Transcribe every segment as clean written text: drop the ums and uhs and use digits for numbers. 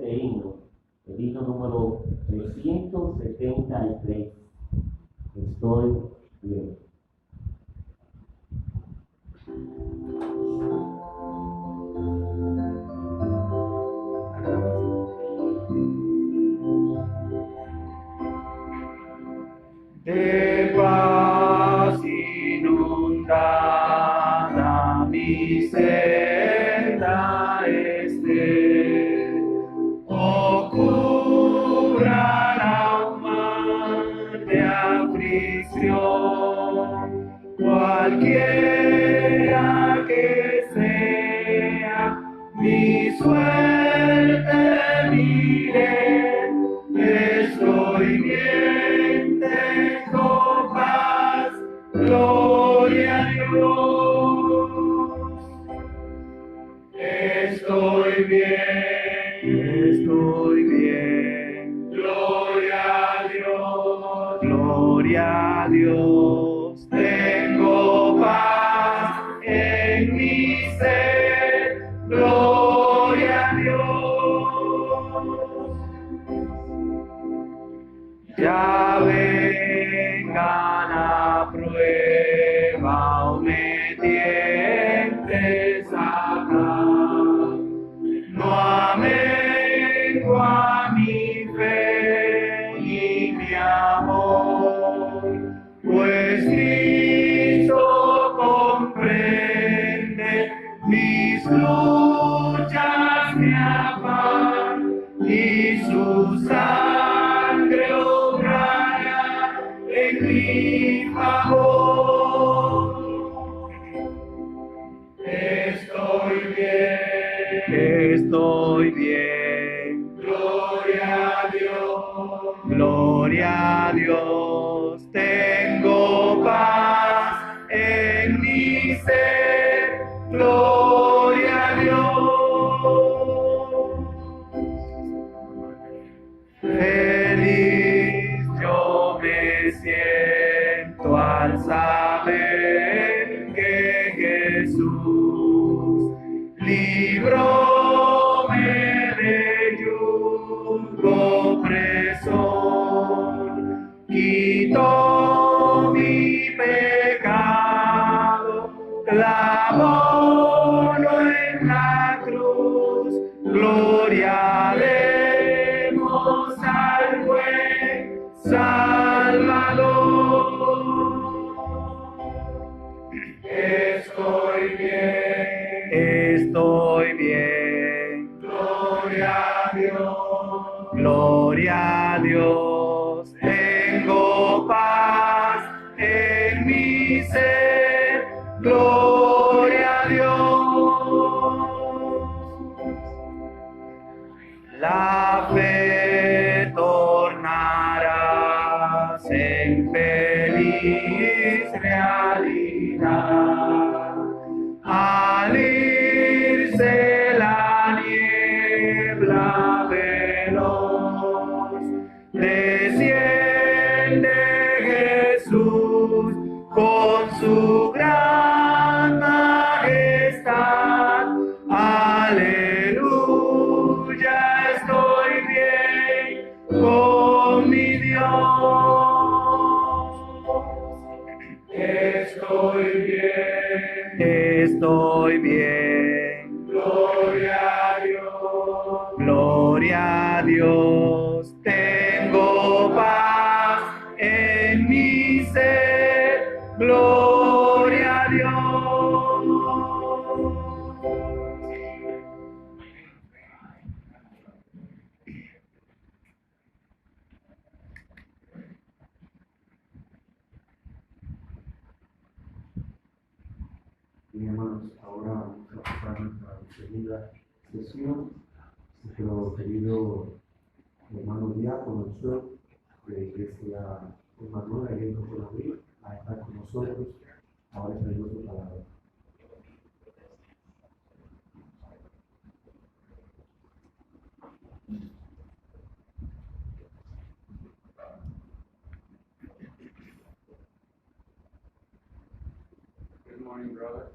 este himno, el himno número 373. Estoy bien. De paz inundada mi senda ocurra un mar de aflicción, cualquiera que sea mi suerte, mire, estoy bien, tengo paz, gloria a Dios. Estoy bien, gloria a Dios, tengo paz en mi ser, gloria a Dios. Ya vengan a prueba o me tientes acá, no amengua mi fe y mi amor, pues Cristo comprende mis luchas, mi afán, y su sangre obrará en mi favor. Estoy bien, gloria a Dios, tengo paz en mi ser, gloria a Dios. Feliz yo me siento al saber que Jesús libróme de yugo opresor, quitó mi pecado, clavólo en la cruz, gloria demos al buen Salvador. Estoy bien, gloria a Dios, tengo paz en mi ser, gloria a Dios. La fe tornarás en feliz realidad al irse la niebla veloz. Desciende Jesús con su gran majestad. Aleluya, estoy bien con mi Dios. Estoy bien, gloria a Dios, tengo paz en mi ser, gloria a Dios. Bien, hermanos, ahora vamos a pasar nuestra segunda sesión. Nuestro querido hermano diácono de la iglesia Emanuel, ahí en Colombia, a estar con nosotros. Ahora tenemos su palabra. Good morning, brother.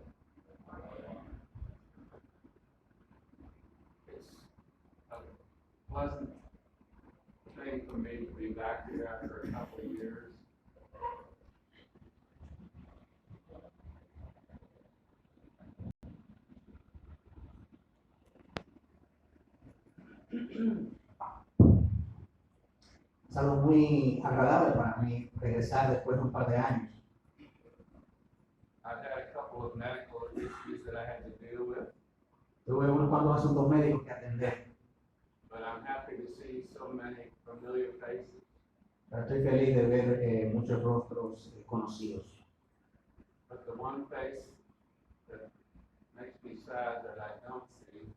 It's, 1 o'clock. pleasant thing for me to be back here after a couple of years. Es algo muy agradable para mí regresar después de un par de años. I've had a couple of medical issues that I had to deal with, Tuve unos cuantos asuntos médicos que atender, but I'm happy to see so many familiar faces. pero estoy feliz de ver muchos rostros conocidos. But the one face that makes me sad that I don't see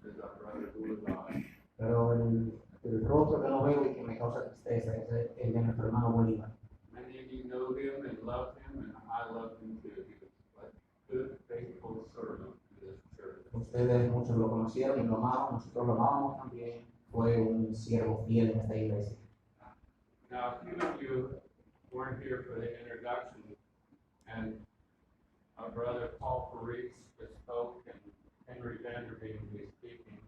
is our brother HUAWEI. Pero el rostro que no veo y que me causa tristeza es el de nuestro hermano Bolívar. Many of you know him and love him, and I love him too. He was a good, faithful servant to this church. Ustedes muchos lo conocieron y lo amaban, nosotros lo amábamos también. Fue un siervo fiel en esta iglesia. Now, a few of you weren't here for the introduction, and our brother Paul Paris spoke, and Henry Vanderbeek will be speaking.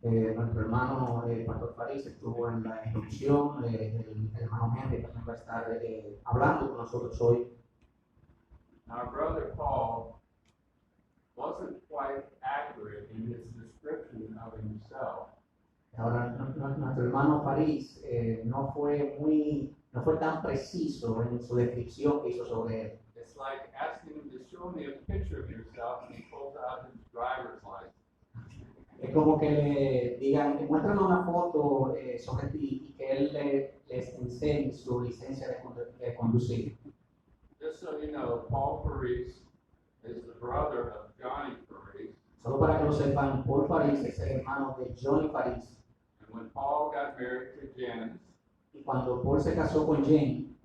Nuestro hermano Pastor París estuvo en la introducción, el hermano Henry también va a estar hablando con nosotros hoy. Our brother Paul wasn't quite accurate in his description of himself. Ahora, nuestro hermano París no fue tan preciso en su descripción que hizo sobre él. It's like asking him to show me a picture of yourself, and he pulls out his driver's license. Es como que le digan, muéstrame una foto sobre ti y que él les enseñe su licencia de conducir. Just so you know, Paul Paris is the brother of Johnny Paris. Solo para que lo sepan, Paul París es el hermano de Johnny París. And when Paul got married to Janice, Y cuando Paul se casó con Jane,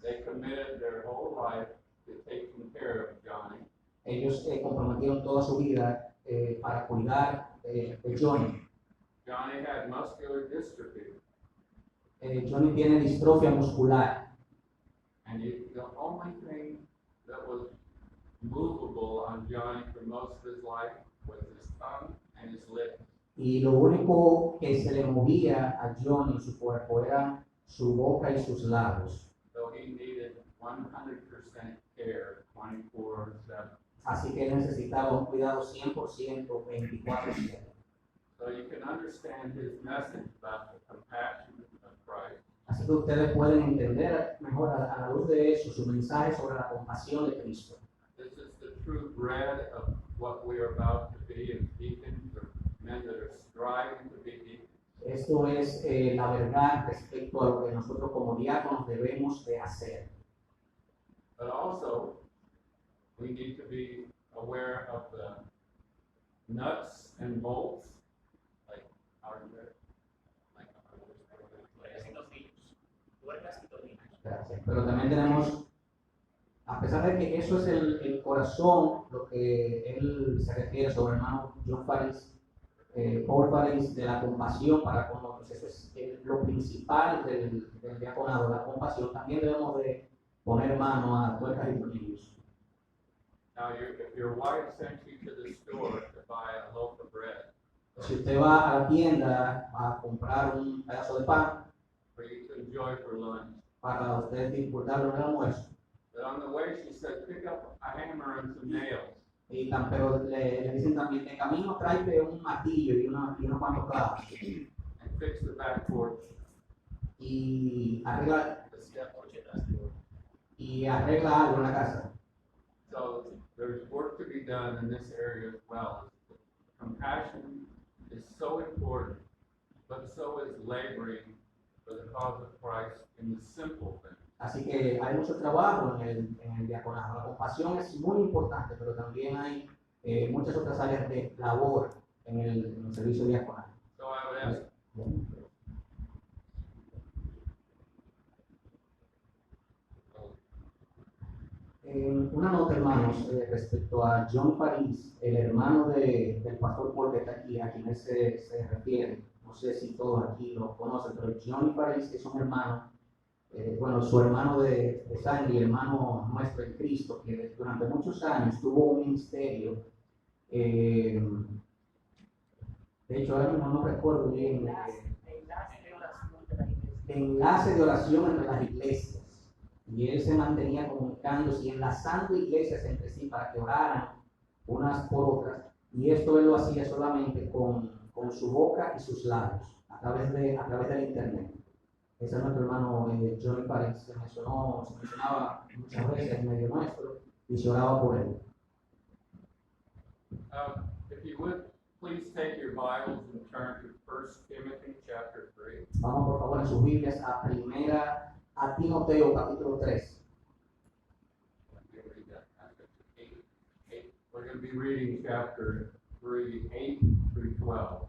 they committed their whole life to taking care of Johnny. ellos comprometieron toda su vida para cuidar de Johnny. Johnny had muscular dystrophy, Johnny tiene distrofia muscular. and the only thing that was movable on Johnny for most of his life was his tongue and his lips. Y lo único que se le movía a Johnny en su cuerpo era su boca y sus labios. So he needed 100% care 24/7. Así que él necesitaba un cuidado 100% 24/7. So you can understand his message about the compassion of Christ. Así que ustedes pueden entender mejor a la luz de eso su mensaje sobre la compasión de Cristo. This is the true bread of what we are about to be as deacons, or men that are striving to be deacons. Esto es la verdad respecto a lo que nosotros como diáconos debemos de hacer. But also, we need to be aware of the nuts and bolts, like our, Gracias. Pero también tenemos, a pesar de que eso es el corazón, lo que él se refiere sobre el hermano John Faris, Paul Faris, de la compasión para con otros, eso es lo principal del diaconado, la compasión. También debemos de poner mano a tuercas y tornillos. now if your wife sent you to the store to buy a loaf of bread, Si usted va a la tienda a comprar un pedazo de pan for you to enjoy for lunch, para usted disfrutarlo en el almuerzo, but on the way she said, pick up a hammer and some nails. pero le dicen también, de camino tráete un martillo y unos cuantos clavos And fix the back porch. y arregla The algo en la casa. So there's work to be done in this area as well. Compassion is so important, but so is laboring for the cause of Christ in the simple things. Así que hay mucho trabajo en el diaconado. La compasión es muy importante, pero también hay muchas otras áreas de labor en el servicio diaconal. So I would ask, Una nota, hermanos, respecto a John Faris, el hermano del pastor Paul que está aquí, a quien él se refiere. No sé si todos aquí lo conocen, pero John Faris es un hermano, su hermano de sangre y hermano nuestro en Cristo, que durante muchos años tuvo un ministerio de De hecho, ahora mismo no recuerdo bien. Enlace de oración entre las iglesias. Enlace de oración entre las iglesias. Y él se mantenía comunicándose y enlazando iglesias entre sí para que oraran unas por otras. Y esto él lo hacía solamente con su boca y sus labios, a través del internet. Ese es nuestro hermano Johnny Paris, se mencionaba muchas veces en medio nuestro y se oraba por él. If you would, please take your Bibles and turn to 1 Timothy chapter 3. Vamos por favor en sus Biblias a Timoteo capítulo 3. We're going to be reading chapter 3, 8 through 12.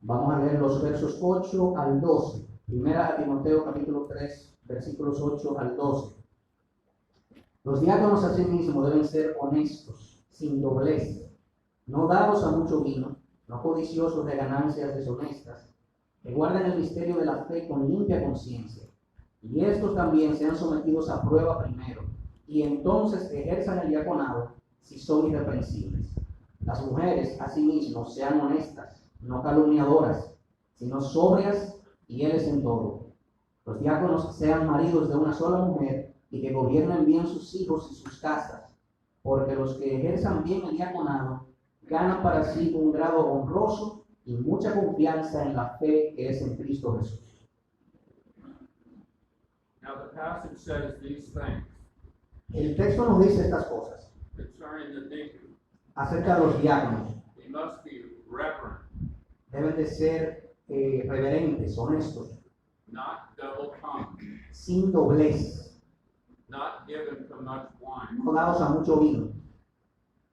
Vamos a leer los versos 8 al 12. Primera a Timoteo capítulo 3, versículos 8 al 12. Los diáconos asimismo deben ser honestos, sin doblez, no dados a mucho vino, no codiciosos de ganancias deshonestas, que guarden el misterio de la fe con limpia conciencia. Y estos también sean sometidos a prueba primero, y entonces ejerzan el diaconado si son irreprensibles. Las mujeres asimismo sean honestas, no calumniadoras, sino sobrias y fieles en todo. Los diáconos sean maridos de una sola mujer y que gobiernen bien sus hijos y sus casas, porque los que ejerzan bien el diaconado ganan para sí un grado honroso y mucha confianza en la fe que es en Cristo Jesús. Now the passage says these things El texto nos dice estas cosas concerning the deacon. acerca de los diáconos. He must be reverent, Deben de ser reverentes, honestos, not double-tongued, sin doblez, not given to much wine, no dados a mucho vino.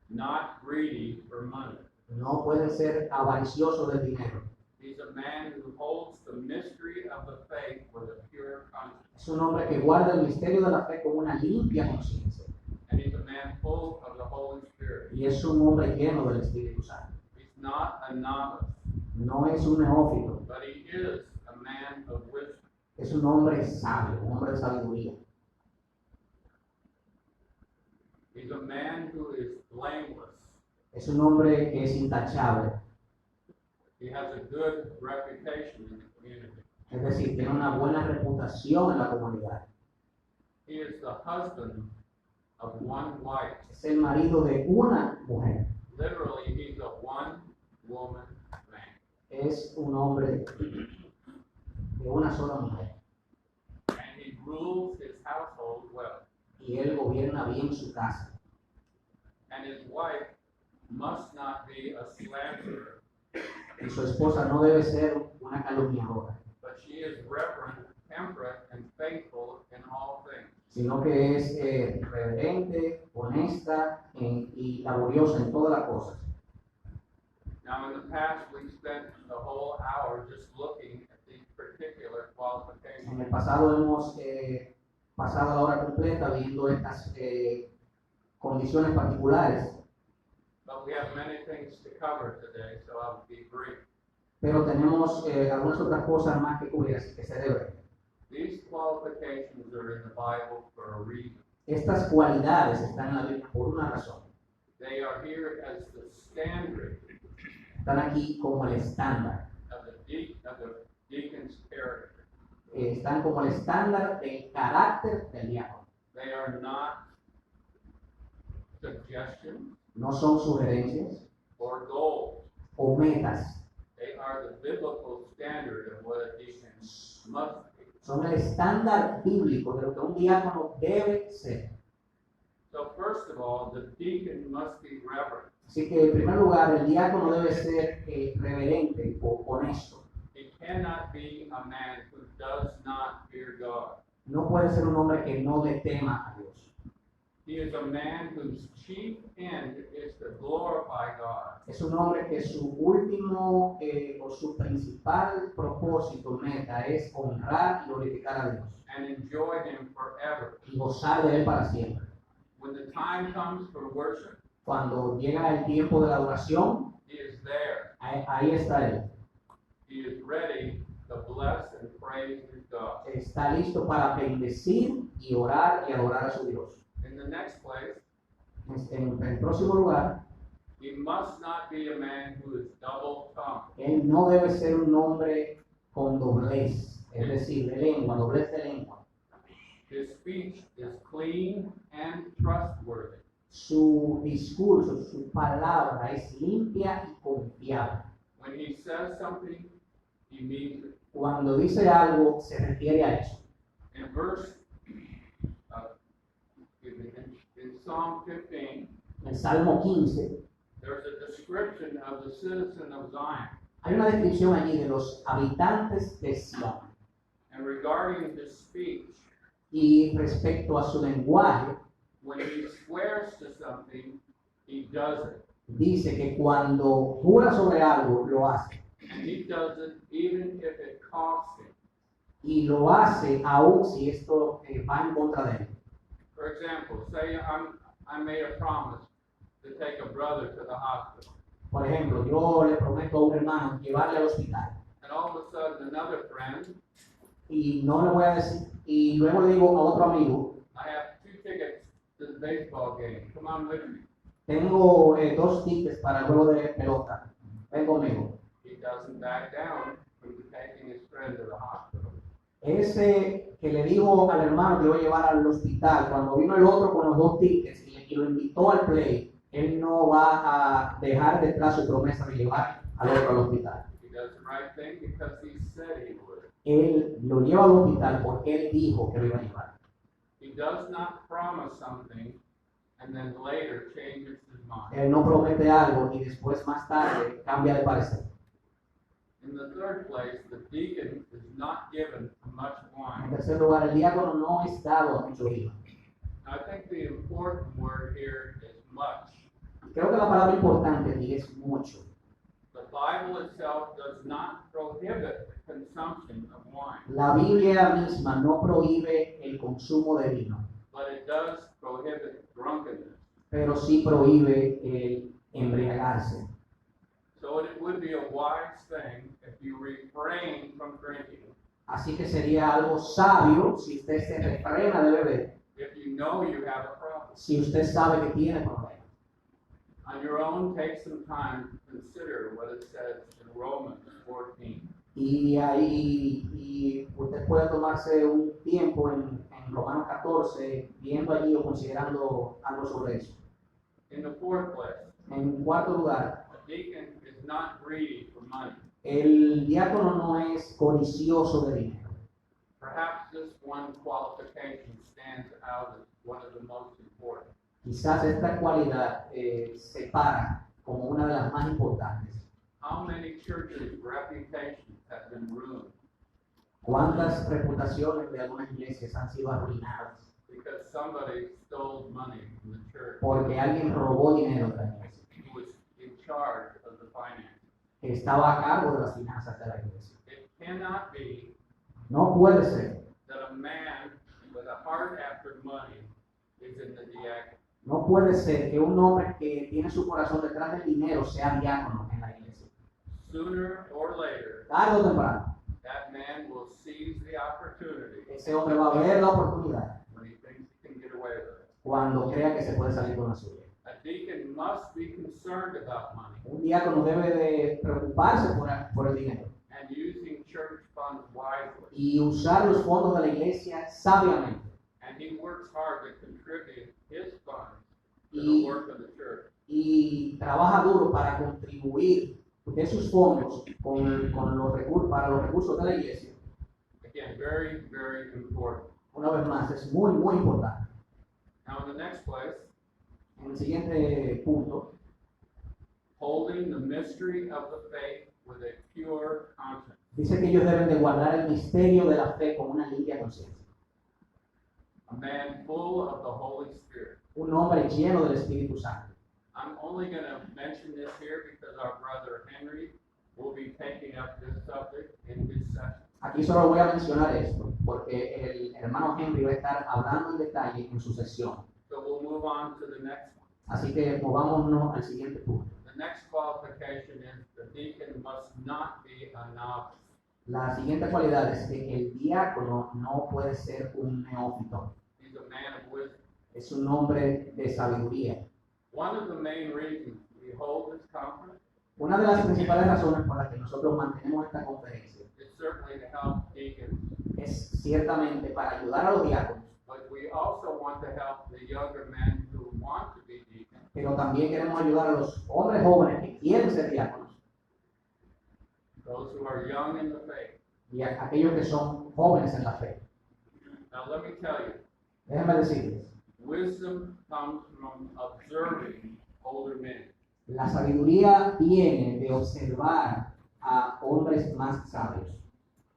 not greedy for money. No pueden ser avariciosos del dinero. He's a man who holds the mystery of the faith with a pure conscience. Es un hombre que guarda el misterio de la fe con una limpia conciencia. And he's a man full of the Holy Spirit. Y es un hombre lleno del Espíritu Santo. He's not a novice, No es un neófito, but he is a man of wisdom. es un hombre sabio, un hombre de sabiduría. He's a man who is blameless. Es un hombre que es intachable. He has a good reputation in the community. Es decir, tiene una buena reputación en la comunidad. He is the husband of one wife. Es el marido de una mujer. Literally, he's a one-woman man. Es un hombre de una sola mujer. And he rules his household well. Y él gobierna bien su casa. And his wife must not be a slanderer, Y su esposa no debe ser una calumniadora, but she is reverent, temperate, and faithful in all things. sino que es reverente, honesta y laboriosa en todas las cosas. Now, in the past, we spent the whole hour just looking at these particular En qualifications. el pasado hemos pasado la hora completa viendo estas condiciones particulares, But we have many things to cover today, so I'll be brief. pero tenemos algunas otras cosas más que cubrir, así que seré breve. These qualifications are in the Bible for a reason. Estas cualidades están en la Biblia por una razón. They are here as the standard Están aquí como el estándar. of the deacon's character. Están como el estándar del carácter del diácono. They are not suggestions No son sugerencias or goals. o metas. They are the biblical standard of what a deacon must be. Son el estándar bíblico de lo que un diácono debe ser. So first of all, the deacon must be reverent. Así que en primer lugar, el diácono debe ser reverente o honesto. He cannot be a man who does not fear God. No puede ser un hombre que no le tema a Dios. He is a man whose chief end is to glorify God. Es un hombre que su último o su principal propósito, meta, es honrar y glorificar a Dios And enjoy Him forever. y gozar de Él para siempre. When the time comes for worship, Cuando llega el tiempo de la adoración, He is there. ahí está Él. He is ready to bless and praise His God. Está listo para bendecir y orar y adorar a su Dios. In the next place, En el próximo lugar, he must not be a man who is double-tongued. Él no debe ser un hombre con doblez, es decir, de lengua, doblez de lengua. His speech is clean and trustworthy. Su discurso, su palabra es limpia y confiable. When he says something, he means it. Cuando dice algo, se refiere a eso. In in Psalm 15, En Salmo 15 there's a description of the citizen of Zion. hay una descripción allí de los habitantes de Sion. And regarding his speech, Y respecto a su lenguaje, when he swears to something, he does it. dice que cuando jura sobre algo, lo hace. And he does it even if it costs him. Y lo hace aún si esto va en contra de él. For example, say I made a promise to take a brother to the hospital. Por ejemplo, yo le prometo a un hermano llevarle al hospital. And all of a sudden another friend, Y no le voy a decir, y luego le digo a otro amigo, I have 2 tickets to the baseball game. Come on with me. tengo 2 tickets para el juego de pelota, ven conmigo. He doesn't back down from taking his friend to the hospital. Ese que le dijo al hermano que lo iba a llevar al hospital, cuando vino el otro con los 2 tickets y lo invitó al play, él no va a dejar detrás su promesa de llevar al otro al hospital. He does the right thing because he said he would. Él lo lleva al hospital porque él dijo que lo iba a llevar. He does not promise something and then later changes his mind. Él no promete algo y después más tarde cambia de parecer. In the third place, the deacon is not given much En wine. tercer lugar, el diácono no es dado a mucho vino. I think the important word here is much. Creo que la palabra importante aquí es mucho. The Bible itself does not prohibit the consumption of wine, La Biblia misma no prohíbe el consumo de vino, but it does prohibit drunkenness. pero sí prohíbe el embriagarse. So it would be a wise thing if you refrain from drinking, Así que sería algo sabio si usted se refrena de beber, if you know you have a problem. si usted sabe que tiene problemas. On your own, take some time to consider what it says in Romans 14. Y ahí usted puede tomarse un tiempo en Romanos 14, viendo allí o considerando algo sobre eso. In the fourth place, En cuarto lugar, a deacon is not greedy for money. el diácono no es codicioso de dinero. Perhaps this one qualification stands out as one of the most important. Quizás esta cualidad se para como una de las más importantes. How many churches' reputations have been ruined ¿Cuántas reputaciones de algunas iglesias han sido arruinadas because somebody stole money from the church porque alguien robó dinero de la iglesia? who was in charge of the finances? Que estaba a cargo de las finanzas de la iglesia? It cannot be No puede ser. that a man with a heart after money is in the diaconate. No puede ser que un hombre que tiene su corazón detrás del dinero sea diácono en la iglesia. Sooner or later, Tarde o temprano, that man will seize the opportunity ese hombre va a ver la oportunidad when he thinks he can get away with it. cuando crea que se puede salir con la suya. A deacon must be concerned about money Un diácono debe de preocuparse por el dinero and using church funds wisely. y usar los fondos de la iglesia sabiamente. And he works hard to contribute his funds to Y- the work of the church. Y trabaja duro para contribuir de sus fondos con los recursos, para los recursos de la iglesia. Again, very, very important. Una vez más, es muy, muy importante. Now, in the next place, En el siguiente punto, holding the mystery of the faith with a pure conscience. dice que ellos deben de guardar el misterio de la fe con una limpia conciencia. A man full of the Holy Spirit. Un hombre lleno del Espíritu Santo. I'm only going to mention this here because our brother Henry will be taking up this subject in his session. Aquí solo voy a mencionar esto, porque el hermano Henry va a estar hablando en detalle en su sesión. So we'll move on to the next one. Así que movámonos al siguiente punto. The next qualification is the deacon must not be a novice. La siguiente cualidad es que el diácono no puede ser un neófito. He's a man of wisdom. Es un hombre de sabiduría. One of the main reasons we hold this conference Una de las principales razones por las que nosotros mantenemos esta conferencia is certainly to help deacons, es ciertamente para ayudar a los diáconos, but we also want to help the younger men who want to be deacons, pero también queremos ayudar a los hombres jóvenes que quieren ser diáconos those who are young in the faith. y a aquellos que son jóvenes en la fe. Now let me tell you, Déjenme decirles, wisdom comes from observing older men. la sabiduría viene de observar a hombres más sabios,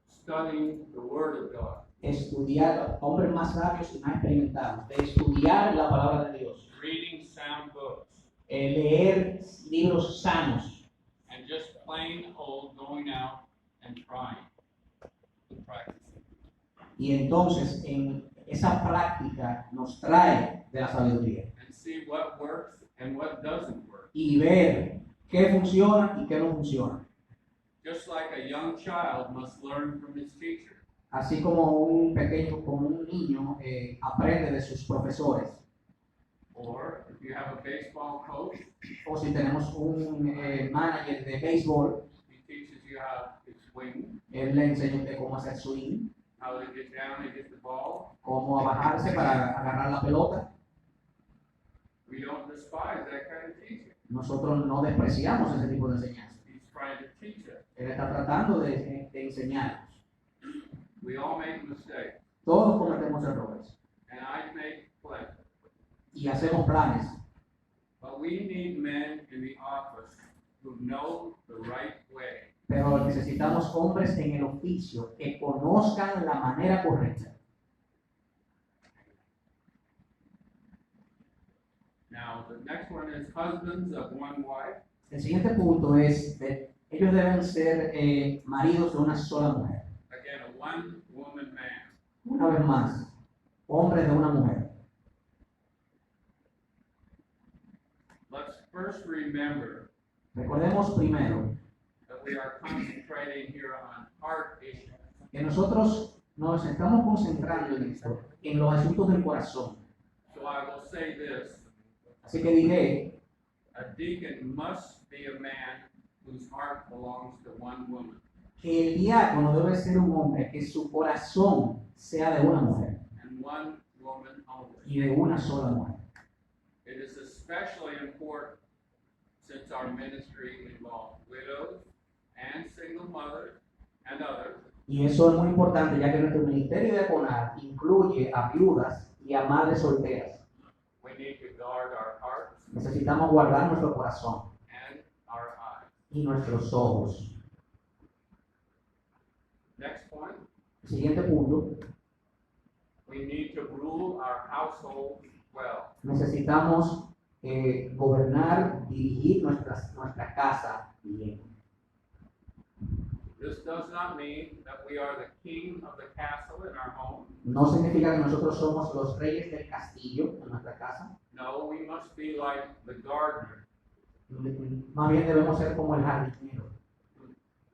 Studying the Word of God, estudiar a hombres más sabios y más experimentados, de estudiar la palabra de Dios, reading sound books, leer libros sanos and just plain old going out and trying and practicing. y entonces en esa práctica nos trae de la sabiduría And see what works and what doesn't work. y ver qué funciona y qué no funciona. Just like a young child must learn from his teacher. Así como un pequeño, como un niño aprende de sus profesores, Or if you have a baseball coach, o si tenemos un manager de béisbol, he teaches you how to swing, él le enseña a usted cómo hacer swing, how to get down and get the ball. cómo bajarse para agarrar la pelota. We don't despise that kind of teaching. Nosotros no despreciamos ese tipo de enseñanza. He's trying to teach us. Él está tratando de enseñarnos. We all make mistakes, Todos cometemos errores and I make plenty. y hacemos planes, But we need men in the office who know the right way. pero necesitamos hombres en el oficio que conozcan la manera correcta. Now, the next one is husbands of one wife. El siguiente punto es, ellos deben ser maridos de una sola mujer. Again, a one-woman man. Una vez más, hombres de una mujer. Let's first remember Recordemos primero that we are concentrating here on heart issues. que nosotros nos estamos concentrando en esto, en los asuntos del corazón. So I will say this, Así que diré, a deacon must be a man whose heart belongs to one woman. que el diácono debe ser un hombre que su corazón sea de una mujer And one woman only. y de una sola mujer. It is especially important since our ministry involves widows and single mothers and others. Y eso es muy importante ya que nuestro ministerio diaconal incluye a viudas y a madres solteras. We need to guard our hearts Necesitamos guardar nuestro corazón and our eyes. y nuestros ojos. Next point, Siguiente punto, we need to rule our household well. necesitamos gobernar, dirigir nuestra casa bien. This does not mean that we are the king of the castle in our home. No significa que nosotros somos los reyes del castillo en nuestra casa. No, we must be like the gardener, Más bien debemos ser como el jardinero, who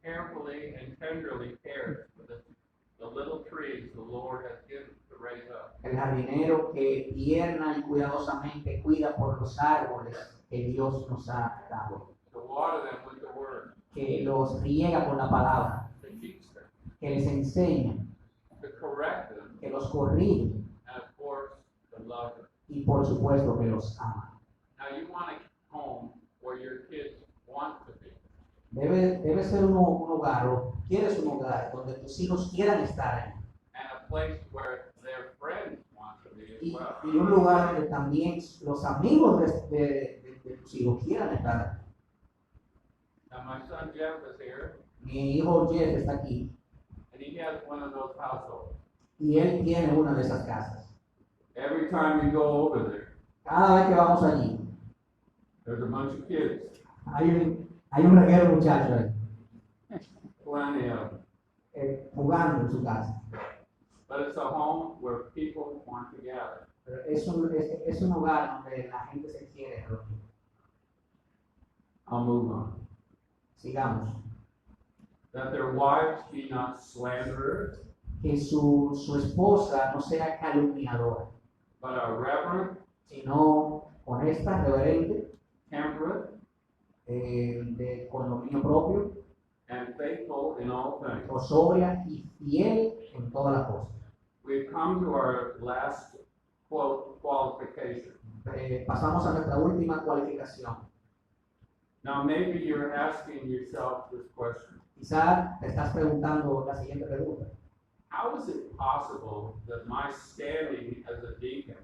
carefully and tenderly cares for the little trees the Lord has given to raise up. el jardinero que tierna y cuidadosamente cuida por los árboles que Dios nos ha dado, To water them with the word, que los riega con la palabra, to teach them, que les enseña, to correct them, que los corrige and of course, to love them. y por supuesto que los ama. Now you want a home where your kids want to be. Debe ser un hogar, o quieres un hogar donde tus hijos quieran estar ahí. And a place where their friends want to be as Y well. un lugar donde también los amigos de tus hijos quieran estar ahí. Now my son Jeff is here, Mi hijo Jeff está aquí and he has one of those households. y él tiene una de esas casas. Every time you go over there, Cada vez que vamos allí, there's a bunch of kids, hay un reguero de muchachos ahí, plenty of them. jugando en su casa. But it's a home where people want to gather. Pero es un hogar donde la gente se quiere reunir. I'll move on. Sigamos. That their wives be not slanderers, Que su esposa no sea calumniadora, but are reverent, sino honesta, reverente, temperate, de condominio propio, and faithful in all things. o sobria y fiel en todas las cosas. We've come to our last qualification. Pasamos a nuestra última cualificación. Now, maybe you're asking yourself this question. Quizá te estás preguntando la siguiente pregunta. How is it possible that my standing as a deacon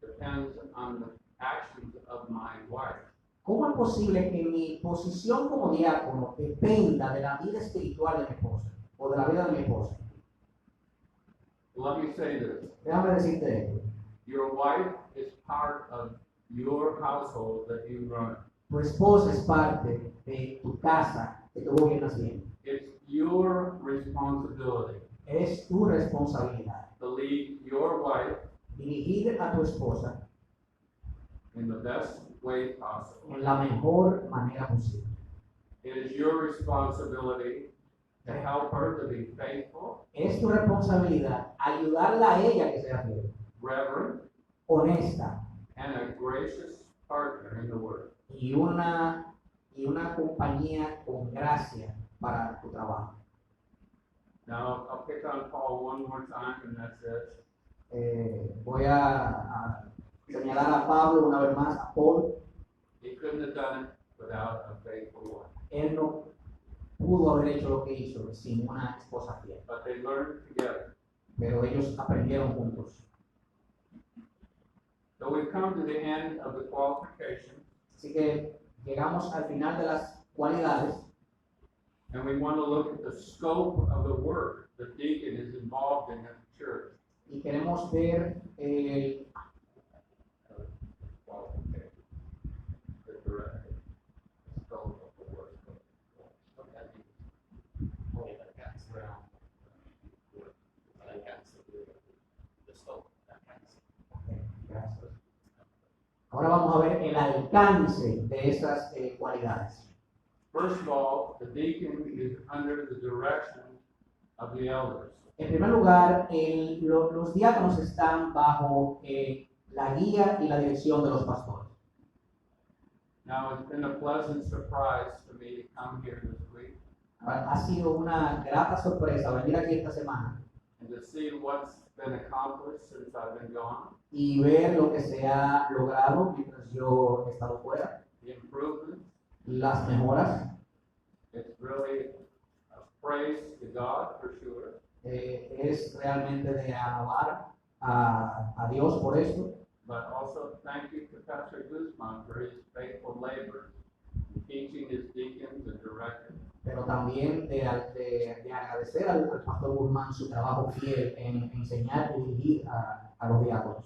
depends on the actions of my wife? ¿Cómo es posible que mi posición como diácono dependa de la vida espiritual de mi esposa o de la vida de mi esposa? Let me say this. Déjame decirte esto. Your wife is part of your household that you run. Tu esposa es parte de tu casa que tú gobiernas bien. It's your responsibility Es tu responsabilidad to lead your wife dirigir a tu esposa in the best way possible. en la mejor manera posible. It is your responsibility to help her to be faithful, Es tu responsabilidad ayudarla a ella que sea fiel, reverent, honesta and a gracious partner in the Word. y una compañía con gracia para tu trabajo. Now, I'll pick on Paul one more time, and that's it. Voy a señalar a Pablo una vez más, a Paul. He couldn't have done it without a faithful wife. Él no pudo haber hecho lo que hizo sin una esposa fiel, But they learned together. pero ellos aprendieron juntos. So we've come to the end of the qualification, Así que llegamos al final de las cualidades and we want to look at the scope of the work the deacon is involved in at the church. y queremos ver Qualification. The direct scope of the work. What that means. gracias. Ahora vamos a ver el alcance de esas cualidades. First of all, the deacon is under the direction of the elders. En primer lugar, los diáconos están bajo la guía y la dirección de los pastores. Now, it's been a pleasant surprise for me to come here this week Ha sido una grata sorpresa venir aquí esta semana and to see what's been accomplished since I've been gone, y ver lo que se ha logrado mientras yo he estado fuera, the improvements. las mejoras. It's really a praise to God for sure, Es realmente de alabar a Dios por esto, but also thank you to Pastor Guzman for his faithful labor in teaching his deacons and directing. pero también de agradecer al pastor Guzmán su trabajo fiel en enseñar y dirigir a los diáconos.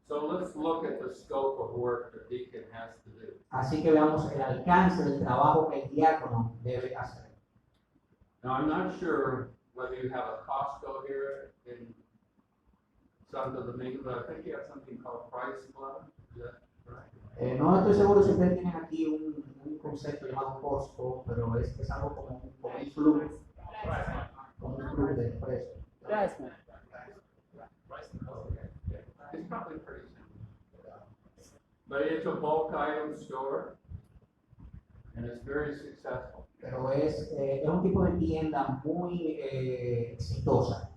So let's look at the scope of work the deacon has to do. Así que veamos el alcance del trabajo que el diácono debe hacer. Now, I'm not sure whether you have a Costco here in Santo Domingo, but I think you have something called Price Club. Is that right? No estoy seguro si ustedes tienen aquí un concepto llamado Costco, pero es algo como un club, como un club de precios. Okay. Yeah. It's probably pretty simple. But it's a bulk item store, and it's very successful. Pero es un tipo de tienda muy exitosa.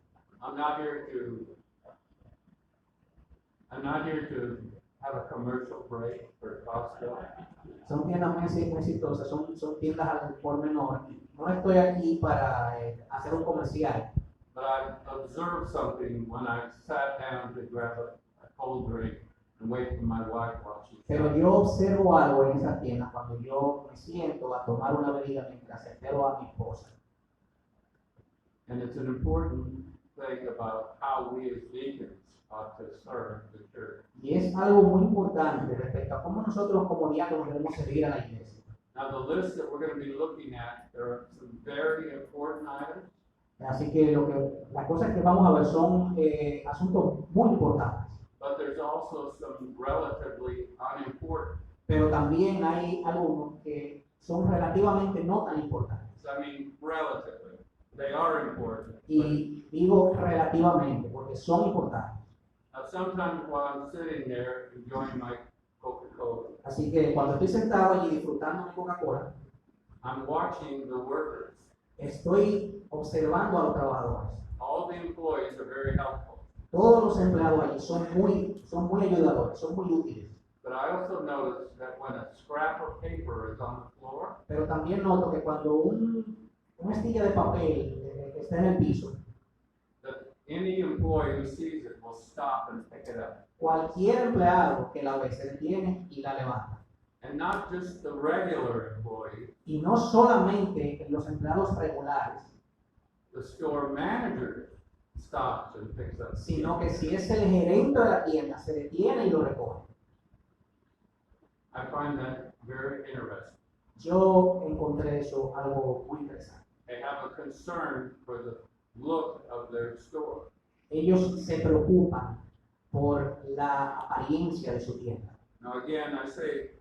I'm not here to have a commercial break for Costco. Son tiendas muy exitosas, son tiendas al por menor. No estoy aquí para hacer un comercial, But I observed something when I sat down to grab a cold drink and wait for my wife while she pero yo observo algo en esa tienda cuando yo me siento a tomar una bebida mientras espero a mi esposa. And it's an important thing about how we as deacons ought to serve the church. Y es algo muy importante respecto a cómo nosotros como diáconos debemos servir a la iglesia. Now, the list that we're going to be looking at, there are some very important items, Así que las cosas que vamos a ver son asuntos muy importantes, but there's also some relatively unimportant. pero también hay algunos que son relativamente no tan importantes. I mean, relatively, they are important. Y digo relativamente porque son importantes. Now, sometimes while I'm sitting there enjoying my Coca-Cola Coca-Cola. Así que cuando estoy sentado allí disfrutando mi Coca-Cola, I'm watching the workers. estoy observando a los trabajadores. All the employees are very helpful. Todos los empleados allí son muy ayudadores, son muy útiles. But I also noticed that when a scrap of paper is on the floor, Pero también noto que cuando una estilla de papel está en el piso, that any employee who sees it will stop and pick it up. cualquier empleado que la ve se detiene y la levanta. And not just the regular employee, Y no solamente los empleados regulares, the store manager stops and picks up. sino que si es el gerente de la tienda, se detiene y lo recoge. I find that very interesting. Yo encontré eso algo muy interesante. They have a concern for the look of their store. Ellos se preocupan por la apariencia de su tienda. Now again, I say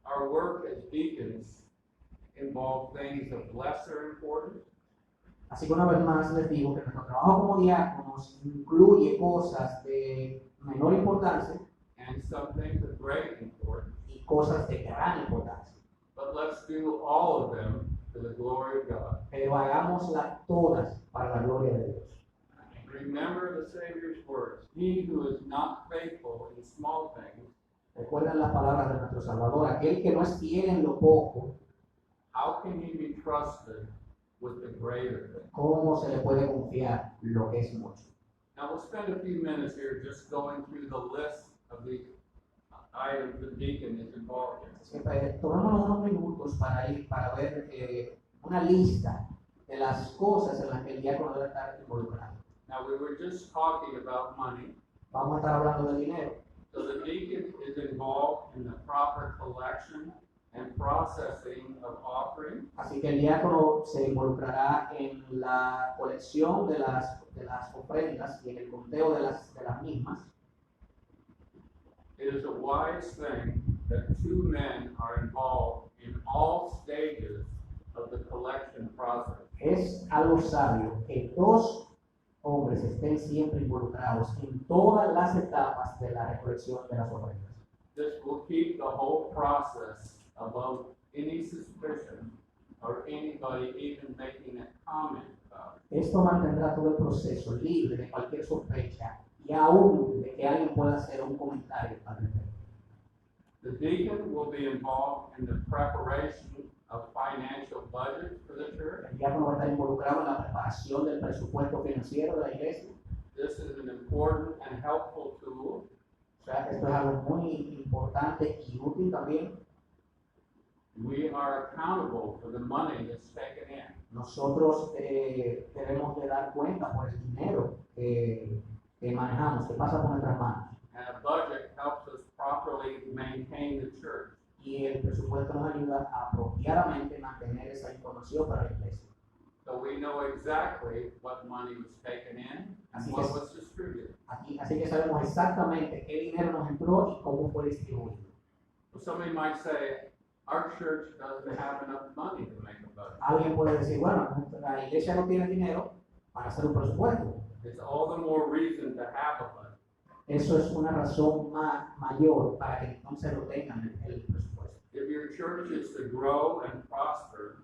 our work as deacons involve things of lesser importance, Así que una vez más les digo que nuestro trabajo como diáconos incluye cosas de menor importancia and some things of great importance. y cosas de gran importancia. But let's do all of them to the glory of God. Pero hagámoslas todas para la gloria de Dios. Remember the Savior's words. He who is not faithful in small things, Recuerden las palabras de nuestro Salvador: aquel que no es fiel en lo poco, how can he be trusted with the greater things? ¿cómo se le puede confiar lo que es mucho? Now we'll spend a few minutes here just going through the list of the items the deacon is involved in. Así que tomémonos unos minutos para ver una lista de las cosas en las que el diácono debe estar involucrado. Now we were just talking about money. Vamos a estar hablando de dinero. So the deacon is involved in the proper collection and processing of offerings. Así que el diácono se involucrará en la colección de las ofrendas y en el conteo de las mismas. It is a wise thing that two men are involved in all stages of the collection process. Es algo sabio que dos hombres estén siempre involucrados en todas las etapas de la recolección de las ofrendas. This will keep the whole process above any suspicion or anybody even making a comment about it. Esto mantendrá todo el proceso libre de cualquier sospecha y aún de que alguien pueda hacer un comentario al respecto. The deacon will be involved in the preparation of financial budgets for the church. El diácono va a estar involucrado en la preparación del presupuesto financiero de la iglesia. This is an important and helpful tool. O sea, esto es algo muy importante y útil también. We are accountable for the money that's taken in. Nosotros debemos de dar cuenta por el dinero que manejamos, que pasa por nuestras manos. And a budget helps us properly maintain the church. Y el presupuesto nos ayuda a apropiadamente mantener esa información para la iglesia. So we know exactly what money was taken in and Así what es. was distributed. Así que sabemos exactamente qué dinero nos entró y cómo fue distribuido. So somebody might say, our church doesn't have enough money to make a budget. Alguien puede decir, bueno, la iglesia no tiene dinero para hacer un presupuesto. It's all the more reason to have a budget. Eso es una razón mayor para que entonces lo tengan el presupuesto. If your church is to grow and prosper,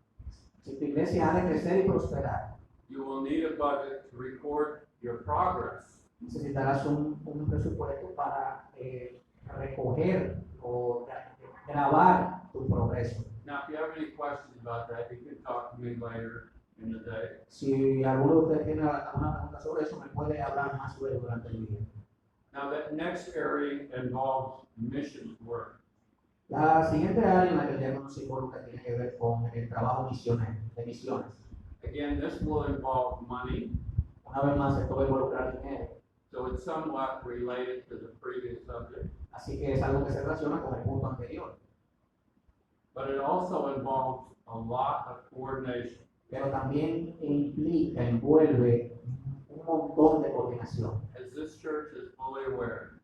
Si tu iglesia ha de crecer y prosperar, you will need a budget to record your progress. necesitarás un presupuesto para recoger o grabar tu progreso. Now, if you have any questions about that, you can talk to me later in the day. Si alguno de ustedes tiene alguna pregunta sobre eso, me puede hablar más luego durante el día. Now, that next area involves mission work. La siguiente área en la que el diácono se involucra tiene que ver con el trabajo de misiones. Again, this will involve money, Una vez más, esto va a involucrar dinero, so it's somewhat related to the previous subject. así que es algo que se relaciona con el punto anterior. But it also involves a lot of coordination. Pero también envuelve un montón de coordinación, As this church is fully aware,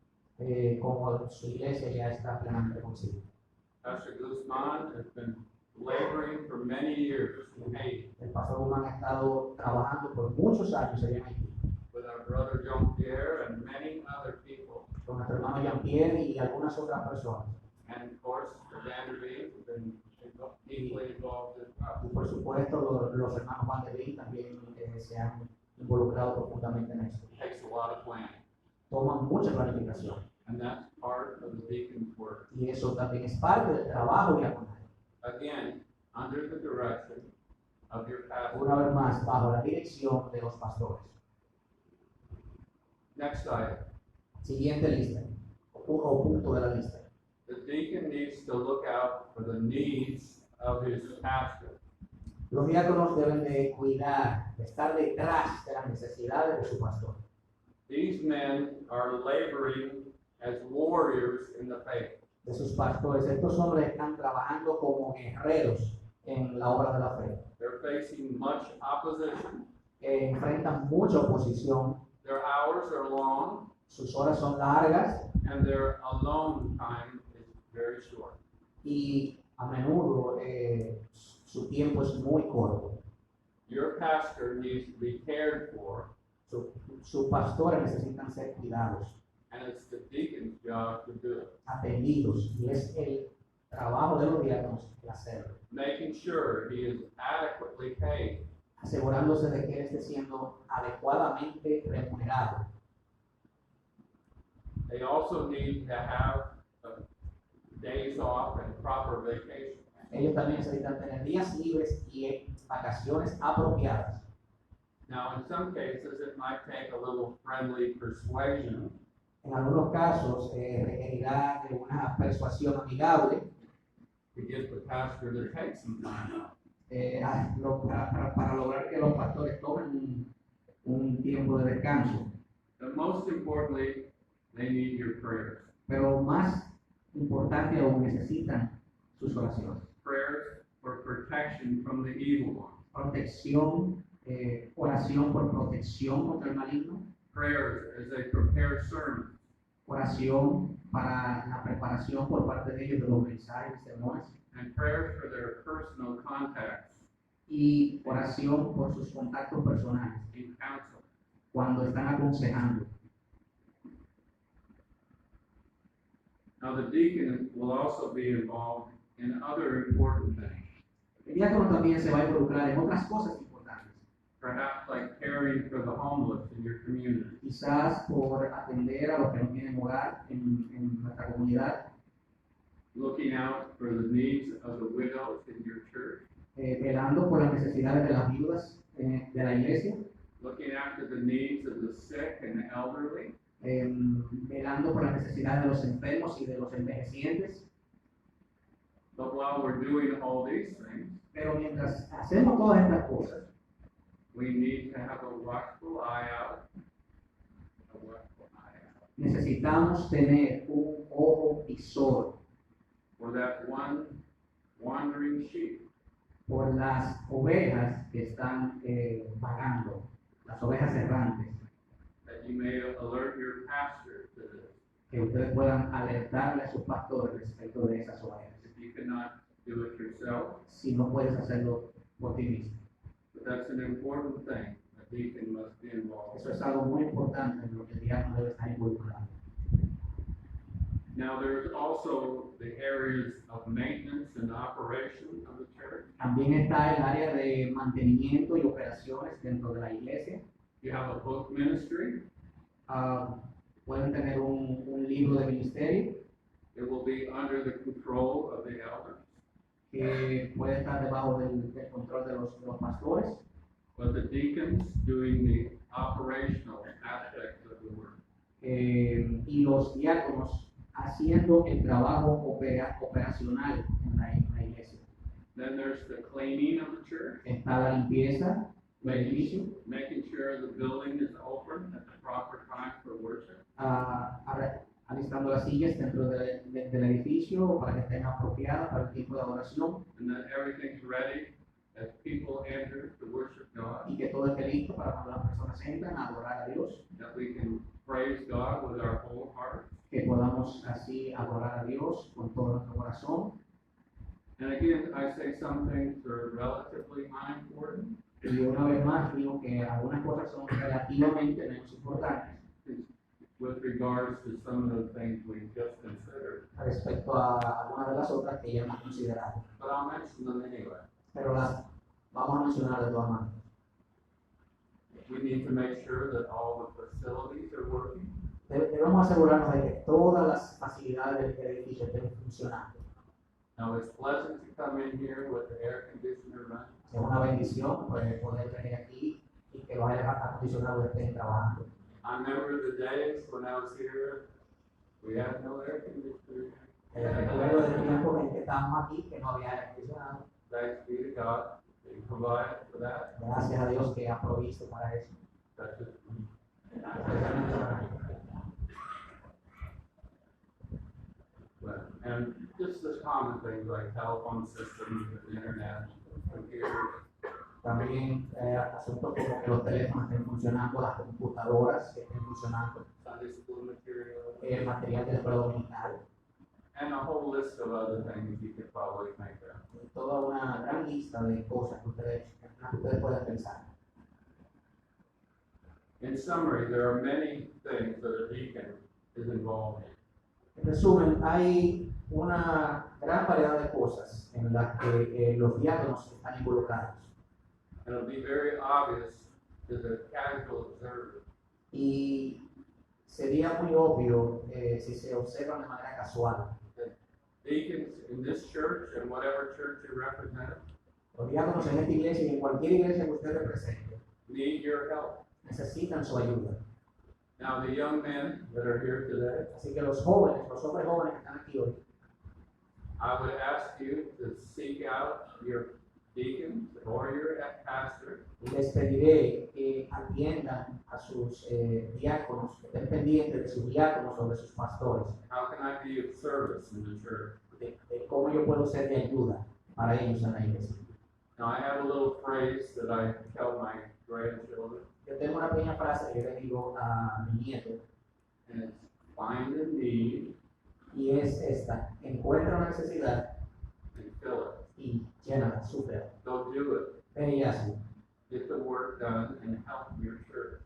como su iglesia ya está plenamente consciente. Pastor Guzman has been laboring for many years in Haiti El pastor Guzmán ha estado trabajando por muchos años allá en Haití, with our brother Jean Pierre and many other people. con nuestro hermano Jean-Pierre y algunas otras personas. And And of course, the Vanderbeek have been deeply involved as well. Y por supuesto, los hermanos Van de Beek también se han involucrado profundamente en esto. It takes a lot of planning, Toman mucha planificación. and that's part of the deacon's work. Y eso también es parte del trabajo diaconal. Again, under the direction of your pastor. Una vez más, bajo la dirección de los pastores. Next item. Siguiente lista, o punto de la lista. The deacon needs to look out for the needs of his pastor. Los diáconos deben de cuidar, de estar detrás de las necesidades de su pastor. These men are laboring as warriors in the faith. De sus pastores, estos hombres están trabajando como guerreros en la obra de la fe. They're facing much opposition. Enfrentan mucha oposición, Their hours are long, sus horas son largas and their alone time is very short. y a menudo su tiempo es muy corto. Your pastor needs to be cared for, Sus pastores necesitan ser cuidados, and it's the deacon's job to do it. atendidos, y es el trabajo de los diáconos hacerlo, Making sure he is adequately paid. asegurándose de que él esté siendo adecuadamente remunerado. They also need to have days off and proper vacation. Ellos también necesitan tener días libres y vacaciones apropiadas. Now, in some cases, it might take a little friendly persuasion En algunos casos requerirá de una persuasión amigable to get the pastor to take some time off. para lograr que los pastores tomen un tiempo de descanso. But most importantly, they need your prayers. Pero más importante aún, necesitan sus oraciones. Prayers for protection from the evil one. Protección, oración por protección contra el maligno. Prayers as they prepare sermons. Oración para la preparación por parte de ellos de los mensajes y sermones. And prayers for their personal contacts Y oración por sus contactos personales in counsel. cuando están aconsejando. Now, the deacon will also be involved in other important things, El diácono también se va a involucrar en otras cosas importantes, perhaps like caring for the homeless in your community, quizás por atender a los que no tienen hogar en nuestra comunidad, looking out for the needs of the widows in your church, velando por las necesidades de las viudas de la iglesia, looking after the needs of the sick and the elderly, velando por las necesidades de los enfermos y de los envejecientes. but while we're doing all these things, Pero mientras hacemos todas estas cosas, we need to have a watchful eye out. necesitamos tener un ojo visor For that one wandering sheep. por las ovejas que están vagando, las ovejas errantes, That you may alert your pastor to this. que ustedes puedan alertarle a sus pastores respecto de esas ovejas, If you cannot do it yourself, si no puedes hacerlo por ti mismo. but that's an important thing. A deacon must be involved. Eso es algo muy importante en lo que el diácono debe estar involucrado. Now, there's also the areas of maintenance and operation of the church. También está el área de mantenimiento y operaciones dentro de la iglesia. You have a book ministry. Pueden tener un libro de ministerio It will be under the control of the elders. que puede estar debajo del control de los pastores, But the deacons doing the operational aspects of the work. Y los diáconos haciendo el trabajo operacional en la iglesia. Then there's the cleaning of the church, Está la limpieza del edificio, making sure the building is open at the proper time for worship. alistando las sillas dentro del edificio para que estén apropiadas para el tipo de adoración And that everything's ready as people enter to worship God. y que todo esté listo para cuando las personas entran a adorar a Dios, That we can praise God with our whole heart. que podamos así adorar a Dios con todo nuestro corazón. And again, I say some things are relatively unimportant. Y una vez más digo que algunas cosas son relativamente menos importantes. with regards to some of the things we just considered, respecto a algunas de las otras que ya hemos considerado. but I'll mention them anyway. Pero las vamos a mencionar de todas maneras. We need to make sure that all the facilities are working. Debemos asegurarnos de que todas las facilidades del edificio estén funcionando. Now, it's pleasant to come in here with the air conditioner running. Es una bendición pues, poder venir aquí y que los aires acondicionados estén trabajando. I remember the days when I was here, we had no air conditioner. Recuerdo de tiempos en que estábamos aquí que no había aire acondicionado. Thanks be to God, they provided for that. Gracias a Dios que ha provisto para eso. That's just Especialmente para mí. And just the common things like telephone systems, internet, computers. También asuntos como que los teléfonos estén funcionando, las computadoras que estén funcionando, Sunday school material, el material de escuela dominical, and a whole list of other things you could probably make up. y toda una gran lista de cosas que ustedes pueden pensar. In summary, there are many things that a deacon is involved in. En resumen, hay una gran variedad de cosas en las que los diáconos están involucrados. And it'll be very obvious to the casual observer Y sería muy obvio si se observan de manera casual. that deacons in this church and whatever church you represent Los diáconos en esta iglesia y en cualquier iglesia que usted represente need your help. necesitan su ayuda. Now, the young men that are here today, Así que los jóvenes, los hombres jóvenes que están aquí hoy, I would ask you to seek out your deacons or your pastor les pediré que atiendan a sus diáconos, que estén pendientes de sus diáconos o de sus pastores, how can I be of service in the church? de cómo yo puedo ser de ayuda para ellos en la iglesia. Now, I have a little phrase that I tell my grandchildren, Yo tengo una pequeña frase que yo le digo a mi nieto, and it's find a need y es esta: encuentra una necesidad and fill it. y llénala, súplela. Go do it. Ve y hazlo. Get the work done and help your church.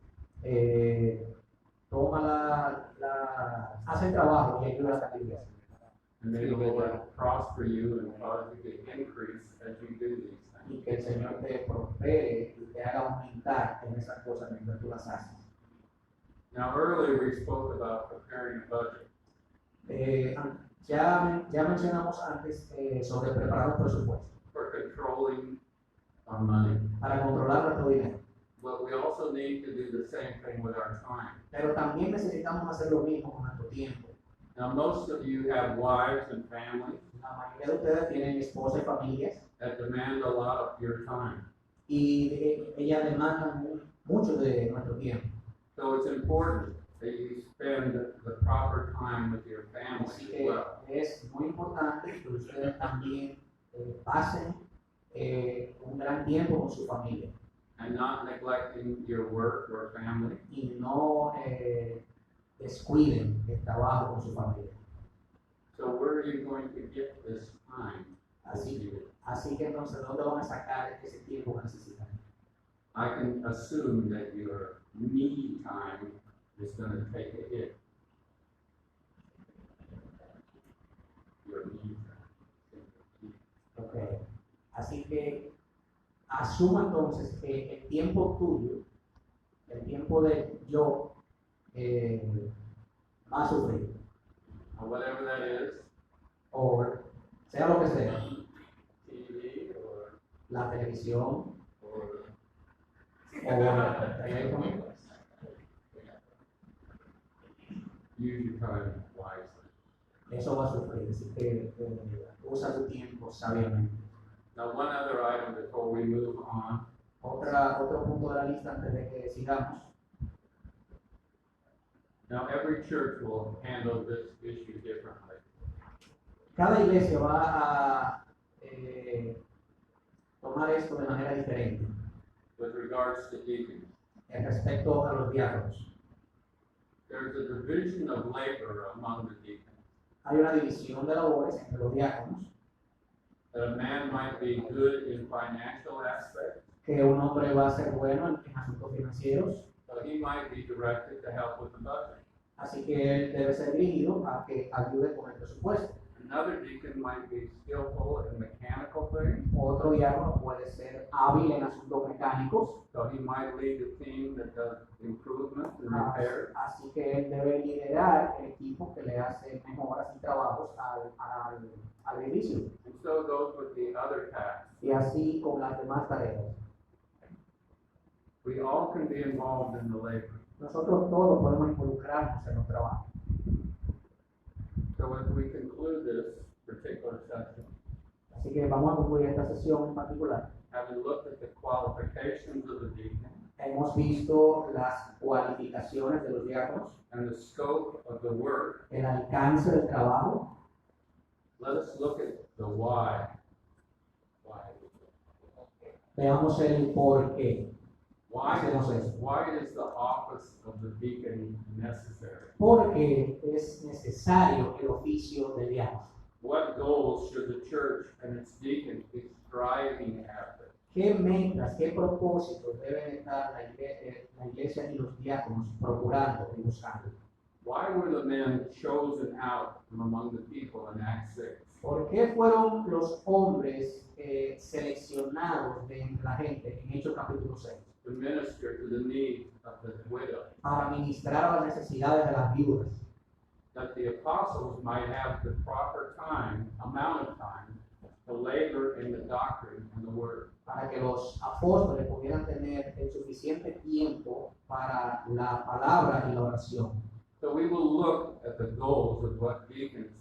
Toma haz el trabajo y ayuda a la iglesia. And may the Lord prosper you and cause you to increase as you do these Y things. que el Señor te prospere y te haga aumentar en esas cosas mientras tú las haces. Now, earlier we spoke about preparing a budget Ya mencionamos antes sobre preparar un presupuesto for controlling our money. para controlar nuestro dinero. But we also need to do the same thing with our time. Pero también necesitamos hacer lo mismo con nuestro tiempo. Now, most of you have wives and families La mayoría de ustedes tienen esposas y familias that demand a lot of your time. y ellas demandan mucho de nuestro tiempo. So it's important that you spend the proper time with your family Así as que well. es muy importante que ustedes también pasen un gran tiempo con su familia And not neglecting your work or family. y no descuiden el trabajo con su familia. So where are you going to get this time? that Así, you need? así que entonces, ¿dónde van a sacar ese tiempo que necesitan? I can assume that your me time is going to take a hit. Your me time. Okay. Así que asuma entonces que el tiempo tuyo, el tiempo de yo, va a sufrir. Or whatever that is, O sea lo que sea, TV la televisión or o el teléfono, use your time wisely. eso va a sufrir. Así que usa tu tiempo sabiamente. Now, one other item before we move on. Otro punto de la lista antes de que sigamos. Now, every church will handle this issue differently. Cada iglesia va a tomar esto de manera diferente With regards to deacons, respecto a los diáconos. there's a division of labor among the deacons. Hay una división de labores entre los diáconos, That a man might be good in financial aspects, que un hombre va a ser bueno en asuntos financieros, so he might be directed to help with the budget. Así que él debe ser dirigido a que ayude con el presupuesto. Another deacon might be skillful in mechanical things, Otro diácono puede ser hábil en asuntos mecánicos, so he might lead a team that does improvements and repairs. así que él debe liderar el equipo que le hace mejoras y trabajos al edificio. And so goes with the other tasks. Y así con las demás tareas. We all can be involved in the labor. Nosotros todos podemos involucrarnos en los trabajos. So as we conclude this particular session, Así que vamos a concluir esta sesión en particular. having looked at the qualifications of the deacon Hemos visto las cualificaciones de los diáconos, and the scope of the work, el alcance del trabajo. let us look at the why. Why? Veamos el por qué. Why Hacemos eso. why is the office of the deacon necessary? Porque es necesario el oficio del diácono. What goals should the church and its deacons be striving after? ¿Qué metas, qué propósitos deben estar la iglesia y los diáconos procurando y buscando? Why were the men chosen out from among the people in Acts 6? ¿Por qué fueron los hombres seleccionados de entre la gente en Hechos capítulo 6? To minister to the needs of the widow, Para ministrar a las necesidades de las viudas, that the apostles might have the proper amount of time to labor in the doctrine and the word. para que los apóstoles pudieran tener el suficiente tiempo para la palabra y la oración. So we will look at the goals of what deacons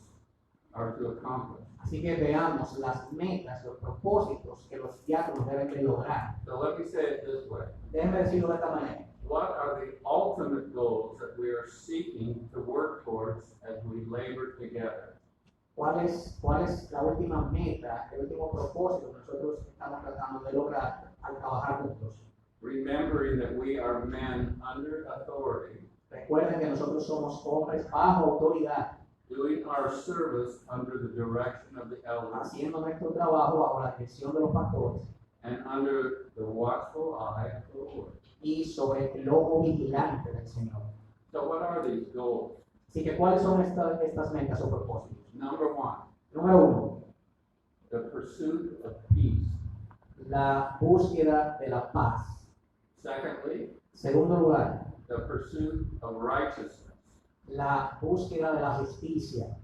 are to accomplish. Así que veamos las metas, los propósitos que los diáconos deben de lograr. So let me say it this way. Déjenme decirlo de esta manera. What are the ultimate goals that we are seeking to work towards as we labor together? ¿Cuál es la última meta, el último propósito que nosotros estamos tratando de lograr al trabajar juntos? Remembering that we are men under authority, Recuerden que nosotros somos hombres bajo autoridad, doing our service under the direction of the elders haciendo nuestro trabajo bajo la dirección de los pastores and under the watchful eye of the Lord. y sobre el ojo vigilante del Señor. So what are these goals? Así que, ¿cuáles son estas metas o propósitos? Number one, Número uno, the pursuit of peace. la búsqueda de la paz. Secondly, Segundo lugar, the pursuit of righteousness. la búsqueda de la justicia.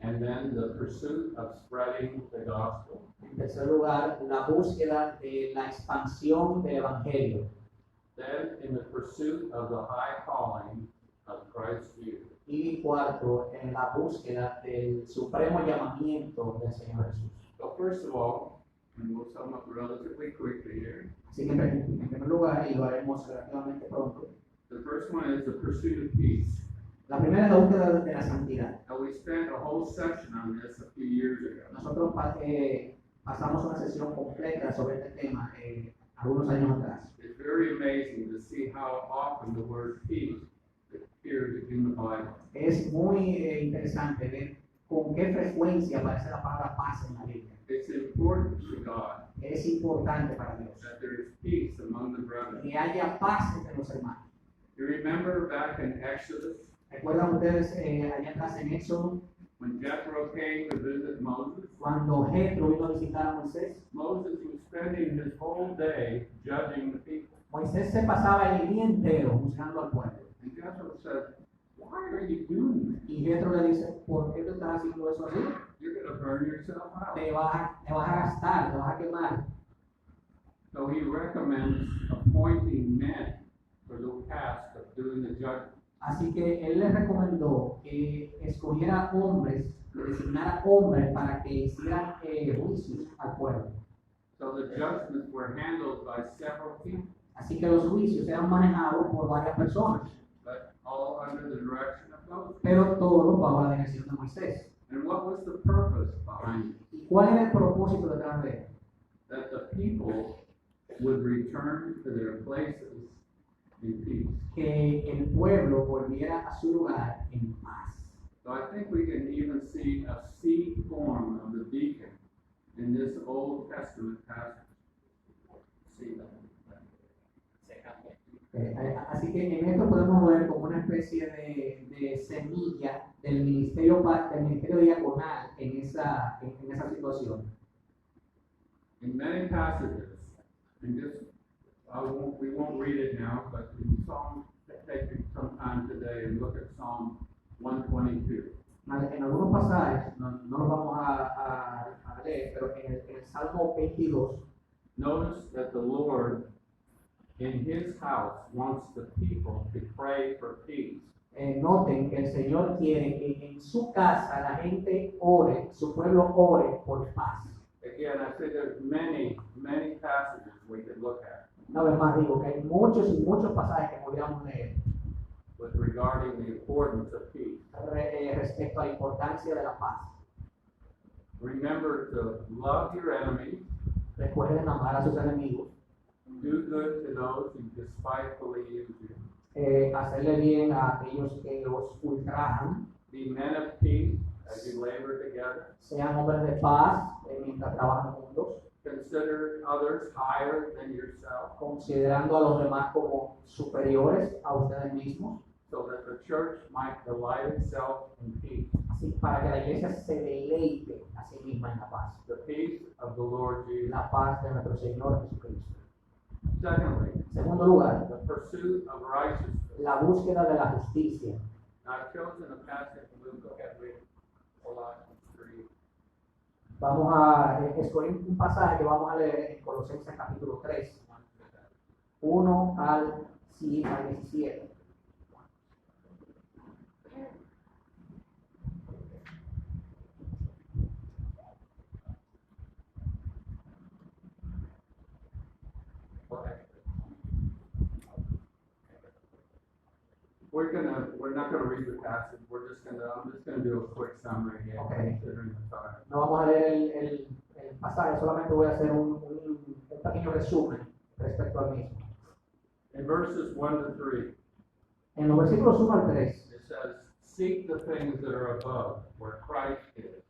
And then the pursuit of spreading the gospel. En tercer lugar, la búsqueda de la expansión del Evangelio. Then in the pursuit of the high calling of Christ Jesus. Y cuarto, en la búsqueda del supremo llamamiento del Señor Jesús. So first of all, and we'll sum up relatively quickly here. Así que en primer lugar, y lo haremos relativamente pronto, The first one is the pursuit of peace. la primera es la búsqueda de la santidad. Now we spent a whole section on this a few years ago. Nosotros pasamos una sesión completa sobre este tema algunos años atrás. It's very amazing to see how often the word peace appears in the Bible. Es muy interesante ver con qué frecuencia aparece la palabra paz en la Biblia. It's important to God Es importante para Dios that there is peace among the brethren. que haya paz entre los hermanos. You remember back in Exodus ¿Recuerdan ustedes allá atrás en Éxodo, when Jethro came to visit Moses? cuando Jetro vino a visitar a Moisés? Moses was spending his whole day judging the people. Moisés se pasaba el día entero juzgando al pueblo. And Jethro said, "Why are you doing that? Y Jetro le dice, ¿por qué tú estás haciendo eso así? You're going to burn yourself out." Te vas a gastar, te vas a quemar. So he recommends appointing men for the task of doing the judgment. Así que él les recomendó que escogiera hombres, que designara hombres para que hicieran juicios al pueblo. So the judgments were handled by several people, Así que los juicios eran manejados por varias personas, but all under the direction of Moses. pero todos bajo la dirección de Moisés. And what was the purpose behind it? ¿Y cuál era el propósito detrás de él? That the people would return to their places in peace. Que el pueblo volviera a su lugar en paz. So I think we can even see a seed form of the deacon in this Old Testament passage. See that? Así que en esto podemos ver como una especie de semilla del ministerio diaconal en esa situación. In many passages, and this, we won't read it now, but in Psalm, take some time today and look at Psalm 122. En algunos pasajes, no los vamos a leer, pero en el Salmo 22, Notice that the Lord in his house wants the people to pray for peace. noten que el Señor quiere que en su casa la gente ore, su pueblo ore por paz. Again, I say there's many passages we could look at Una vez más digo que hay muchos y muchos pasajes que podríamos leer regarding the importance of peace. respecto a la importancia de la paz. Remember to love your enemies, Recuerden amar a sus enemigos, do good to those who despitefully use you, hacerle bien a aquellos que os ultrajan, be men of peace as you labor together, sean hombres de paz mientras trabajan juntos, consider others higher than yourself, considerando a los demás como superiores a ustedes mismos, so that the church might delight itself in peace. así para que la iglesia se deleite a sí misma en la paz. The peace of the Lord Jesus. La paz de nuestro Señor Jesucristo. Secondly, En segundo lugar, the pursuit of righteousness. la búsqueda de la justicia. Now, I've chosen a passage, and we'll go ahead and read Colossians 3. Vamos a escoger un pasaje que vamos a leer en Colosenses capítulo 3, 1 al 17. We're not gonna read the passage. I'm just gonna do a quick summary here, Okay. considering the time. No vamos a leer el pasaje, solamente voy a hacer un pequeño resumen respecto al mismo. In verses 1 to 3, En los versículos 1 al 3, it says, "Seek the things that are above, where Christ is."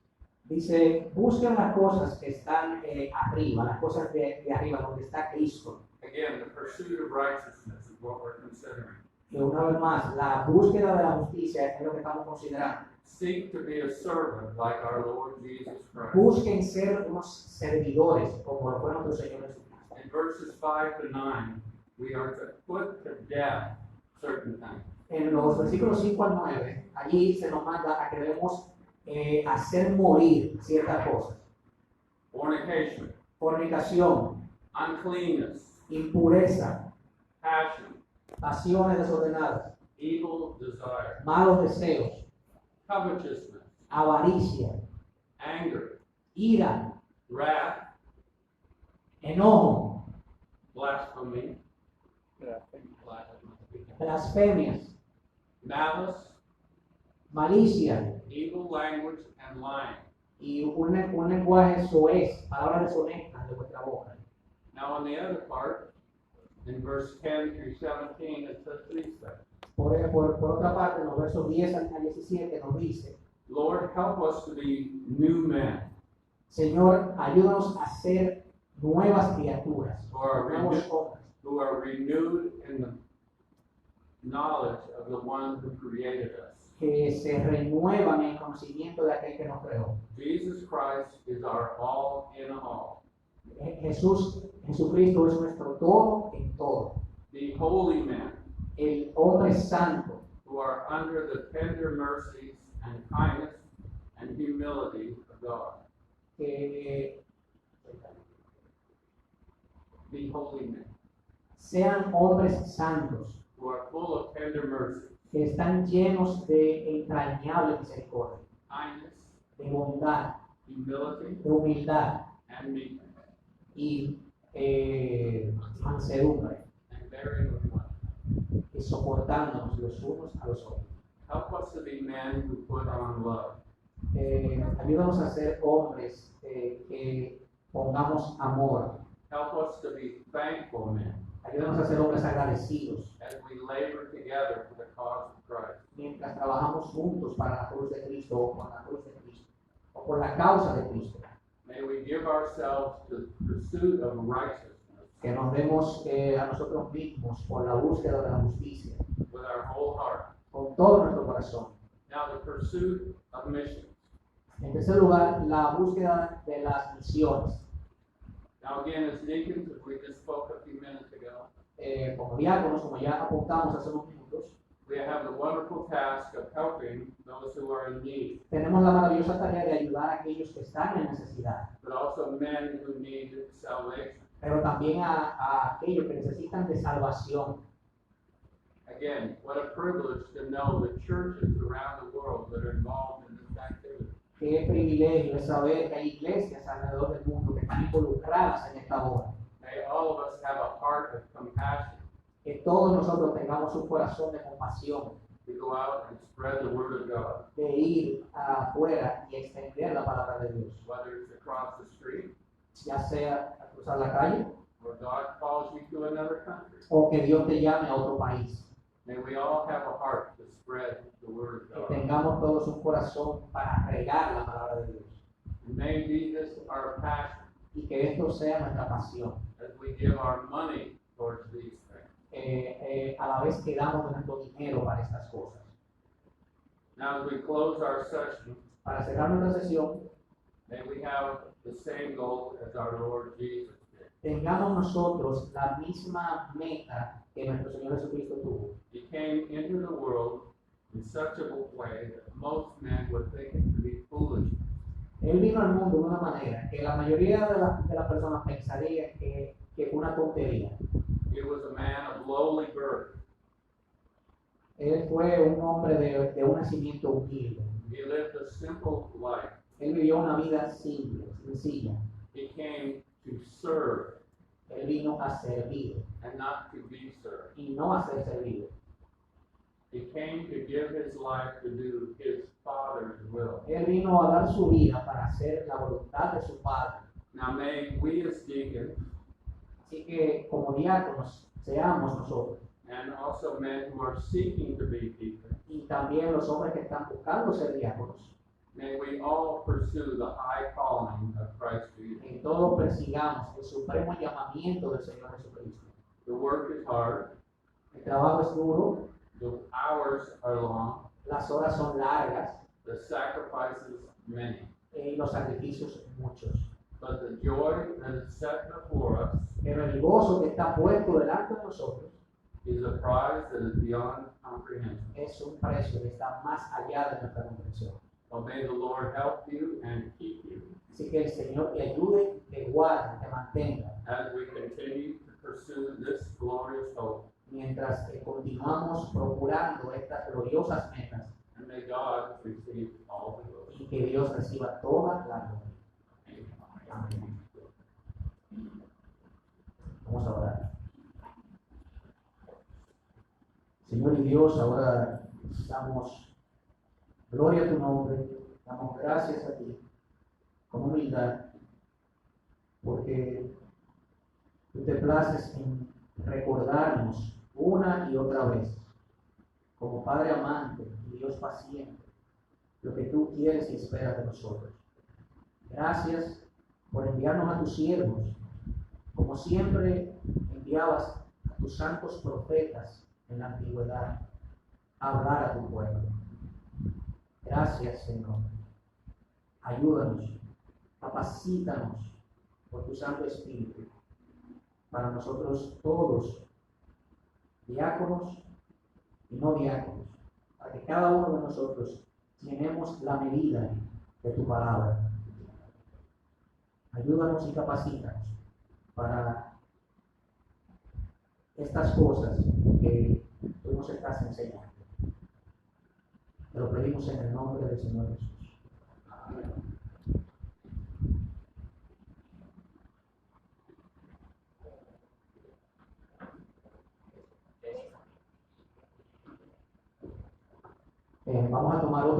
dice, busquen las cosas que están arriba, las cosas de arriba, donde está Cristo. Again, the pursuit of righteousness is what we're considering. Y una vez más, la búsqueda de la justicia es lo que estamos considerando. Seek to be a servant like our Lord Jesus Christ. Busquen ser unos servidores como lo fue nuestro Señor Jesucristo. In verses 5 to 9, we are to put to death certain things. En los versículos 5 al 9, allí se nos manda a que debemos hacer morir ciertas cosas. Fornication, Fornicación, uncleanness, impureza, passion, pasiones desordenadas, evil desire, malos deseos, covetousness, avaricia, anger, ira, wrath, enojo, blasphemy, blasfemias, malice, malicia evil language, and lying. y un lenguaje soez, palabras deshonestas de vuestra boca. Now, on the other part, in verse 10 through 17, it says these things. Por otra parte, en los versos 10 al 17 nos dice, Lord, help us to be new men Señor, ayúdanos a ser nuevas criaturas, who are, nuevos renew- hombres, who are renewed in the knowledge of the one who created us. que se renuevan en el conocimiento de aquel que nos creó. Jesus Christ is our all in all. Jesucristo es nuestro todo en todo. Be holy men El hombre santo, who are under the tender mercies and kindness and humility of God. que Be holy men sean hombres santos, who are full of tender mercy, que están llenos de entrañable misericordia, kindness, de bondad, humility, de humildad and meekness, y mansedumbre, and bearing with one another. y soportándonos los unos a los otros. Help us to be men who put on love. Ayúdanos a ser hombres que pongamos amor. Help us to be thankful men Ayúdanos a ser hombres agradecidos as we labor together for the cause of Christ. mientras trabajamos juntos para la cruz de Cristo o por la cruz de Cristo o por la causa de Cristo. May we give ourselves to the pursuit of righteousness que nos demos a nosotros mismos por la búsqueda de la justicia, with our whole heart. con todo nuestro corazón. Now, the pursuit of missions. En tercer lugar, la búsqueda de las misiones. Now, again, as deacons, as we just spoke a few minutes ago, Como diáconos, como ya apuntamos hace unos minutos, we have the wonderful task of helping those who are in need, tenemos la maravillosa tarea de ayudar a aquellos que están en necesidad, but also men who need salvation. pero también a aquellos que necesitan de salvación. Again, what a privilege to know the churches around the world that are involved in this activity. Qué privilegio es saber que hay iglesias alrededor del mundo que están involucradas en esta obra. May all of us have a heart of compassion Que todos nosotros tengamos un corazón de compasión, to go out and spread the word of God, de ir afuera y extender la palabra de Dios, whether it's across the street ya sea a cruzar la calle or God calls you to another country. o que Dios te llame a otro país. May we all have a heart to spread the word Que of God. tengamos todos un corazón para regar la palabra de Dios And may be this our passion y que esto sea nuestra pasión. as we give our money towards these things. A la vez que damos nuestro dinero para estas cosas. Now, as we close our session, Para cerrar nuestra sesión, may we have the same goal as our Lord Jesus did. tengamos nosotros la misma meta que nuestro Señor Jesucristo tuvo. He came into the world in such a way that most men would think it to be foolish. Él vino al mundo de una manera que la mayoría de las personas pensaría que fue una tontería. He was a man of lowly birth. Él fue un hombre de un nacimiento humilde. He lived a simple life. Él vivió una vida simple, sencilla. He came to serve Él vino a servir and not to be served. y no a ser servido. He came to give his life to do his Father's will. Él vino a dar su vida para hacer la voluntad de su Padre. Now may we as deacons Así que como diáconos seamos nosotros and also men who are seeking to be deacons, y también los hombres que están buscando ser diáconos, may we all pursue the high calling of Christ Jesus. que todos persigamos el supremo llamamiento del Señor Jesucristo. The work is hard, El trabajo es duro, the hours are long, las horas son largas the sacrifices many. y los sacrificios muchos. But the joy that is set before us Pero el gozo que está puesto delante de nosotros is a prize that is beyond comprehension. es un precio que está más allá de nuestra comprensión. Well, may the Lord help you and keep you Así que el Señor te ayude, te guarde, te mantenga, as we continue to pursue this glorious hope. mientras continuamos procurando estas gloriosas metas And may God receive all the glory. y que Dios reciba toda la gloria. Amén. Vamos a orar. Señor y Dios, ahora damos gloria a tu nombre, damos gracias a ti, con humildad, porque tú te places en recordarnos una y otra vez, como Padre amante y Dios paciente, lo que tú quieres y esperas de nosotros. Gracias por enviarnos a tus siervos, como siempre enviabas a tus santos profetas en la antigüedad a hablar a tu pueblo. Gracias, Señor. Ayúdanos, capacítanos por tu Santo Espíritu, para nosotros todos, diáconos y no diáconos, para que cada uno de nosotros llenemos la medida de tu palabra. Ayúdanos y capacítanos para estas cosas que tú nos estás enseñando. Te lo pedimos en el nombre del Señor Jesús. Amén. Vamos a tomar otro.